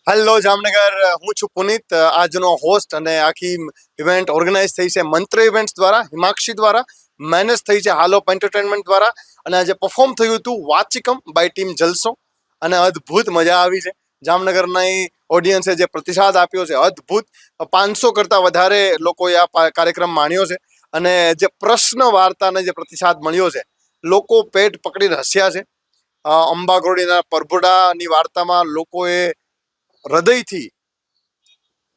Hello Jamnagar, હું છું પુનિત, આજનો હોસ્ટ અને આખી ઇવેન્ટ ઓર્ગેનાઇઝ થઈ છે મંત્ર ઇવેન્ટ્સ દ્વારા, હિમાક્ષી દ્વારા, મેનેજ થઈ છે હાલોપ એન્ટરટેનમેન્ટ દ્વારા. અને આજે પરફોર્મ થયું હતું વાચિકમ બાય ટીમ જલસો અને અદ્ભુત મજા આવી છે. જામનગરની ઓડિયન્સે જે પ્રતિસાદ આપ્યો છે અદ્ભુત. 500 કરતાં વધારે લોકોએ આ કાર્યક્રમ માણ્યો છે અને જે પ્રશ્ન વાર્તાને જે પ્રતિસાદ મળ્યો છે, લોકો પેટ પકડીને હસ્યા છે. અંબાઘોડીના પરભુડાની વાર્તામાં લોકોએ હૃદયથી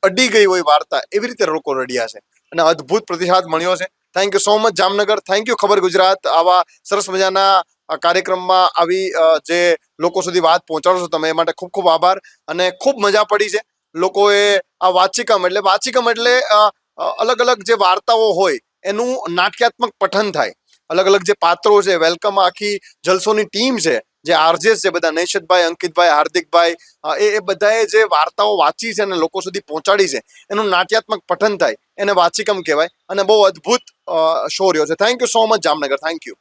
અડી ગઈ હોય વાર્તા એવી રીતે લોકો રડ્યા છે અને અદ્ભુત પ્રતિસાદ મળ્યો છે. Thank you so much Jamnagar, thank you ખબર ગુજરાત. આવા સરસ મજાના કાર્યક્રમમાં આવી જે લોકો સુધી વાત પહોંચાડો છો તમે, એ માટે ખૂબ ખૂબ આભાર અને ખૂબ મજા પડી છે. લોકોએ આ વાચિકમ એટલે અલગ અલગ જે વાર્તાઓ હોય એનું નાટ્યાત્મક પઠન થાય. અલગ અલગ જે પાત્રો છે, વેલકમ આખી જલસોની ટીમ છે, જે આરજેસ છે બધા, નૈશદભાઈ, અંકિતભાઈ, હાર્દિકભાઈ, એ બધાએ જે વાર્તાઓ વાંચી છે અને લોકો સુધી પહોંચાડી છે એનું નાટ્યાત્મક પઠન થાય, એને વાચિકમ કહેવાય અને બહુ અદ્ભુત શો રહ્યો છે. Thank you so much Jamnagar, thank you.